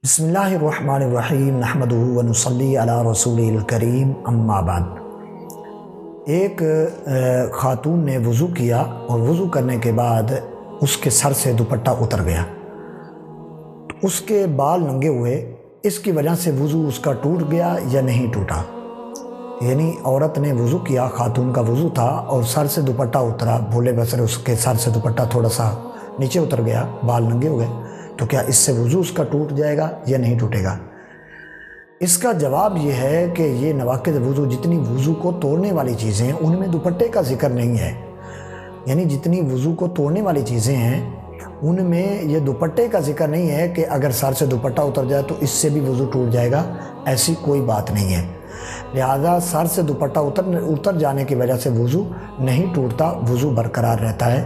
بسم اللہ الرحمن الرحیم نحمدہ ونصلی علی رسول الکریم اما بعد۔ ایک خاتون نے وضو کیا اور وضو کرنے کے بعد اس کے سر سے دوپٹہ اتر گیا، اس کے بال ننگے ہوئے، اس کی وجہ سے وضو اس کا ٹوٹ گیا یا نہیں ٹوٹا؟ یعنی عورت نے وضو کیا، خاتون کا وضو تھا اور سر سے دوپٹہ اترا، بھولے بسر اس کے سر سے دوپٹہ تھوڑا سا نیچے اتر گیا، بال ننگے ہو گئے، تو کیا اس سے وضو اس کا ٹوٹ جائے گا یا نہیں ٹوٹے گا؟ اس کا جواب یہ ہے کہ یہ نواقض وضو، جتنی وضو کو توڑنے والی چیزیں ہیں ان میں دوپٹے کا ذکر نہیں ہے۔ یعنی جتنی وضو کو توڑنے والی چیزیں ہیں ان میں یہ دوپٹے کا ذکر نہیں ہے کہ اگر سر سے دوپٹہ اتر جائے تو اس سے بھی وضو ٹوٹ جائے گا، ایسی کوئی بات نہیں ہے۔ لہذا سر سے دوپٹہ اتر جانے کی وجہ سے وضو نہیں ٹوٹتا، وضو برقرار رہتا ہے۔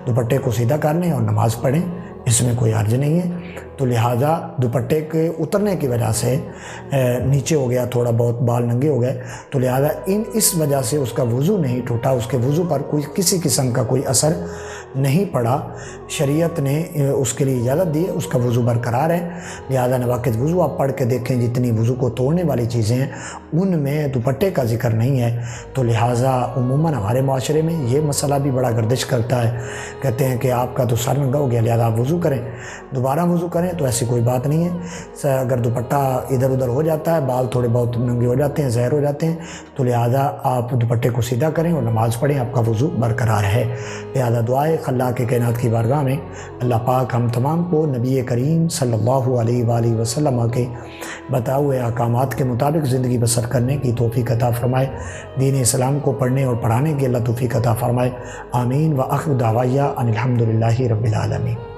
دوپٹے کو سیدھا کر لیں اور نماز پڑھیں، اس میں کوئی حرج نہیں ہے۔ تو لہٰذا دوپٹے کے اترنے کی وجہ سے نیچے ہو گیا، تھوڑا بہت بال ننگے ہو گئے، تو لہٰذا اس وجہ سے اس کا وضو نہیں ٹوٹا، اس کے وضو پر کسی قسم کا کوئی اثر نہیں پڑا۔ شریعت نے اس کے لیے اجازت دی ہے، اس کا وضو برقرار ہے۔ لہذا نواقض وضو آپ پڑھ کے دیکھیں، جتنی وضو کو توڑنے والی چیزیں ہیں ان میں دوپٹے کا ذکر نہیں ہے۔ تو لہٰذا عموماً ہمارے معاشرے میں یہ مسئلہ بھی بڑا گردش کرتا ہے، کہتے ہیں کہ آپ کا تو سر ننگا ہو گیا لہذا آپ وضو کریں، دوبارہ وضو کریں، تو ایسی کوئی بات نہیں ہے۔ اگر دوپٹہ ادھر ادھر ہو جاتا ہے، بال تھوڑے بہت ننگے ہو جاتے ہیں، ظاہر ہو جاتے ہیں، تو لہٰذا آپ دوپٹے کو سیدھا کریں اور نماز پڑھیں، آپ کا وضو برقرار ہے۔ لہٰذا دعائے خلاق کائنات کی بارگاہ میں اللہ پاک ہم تمام کو نبی کریم صلی اللہ علیہ وآلہ وسلم کے بتائے ہوئے احکامات کے مطابق زندگی بسر کرنے کی توفیق عطا فرمائے، دین اسلام کو پڑھنے اور پڑھانے کی اللہ توفیق عطا فرمائے۔ آمین۔ وآخر دعوانا ان الحمد للہ رب العالمین۔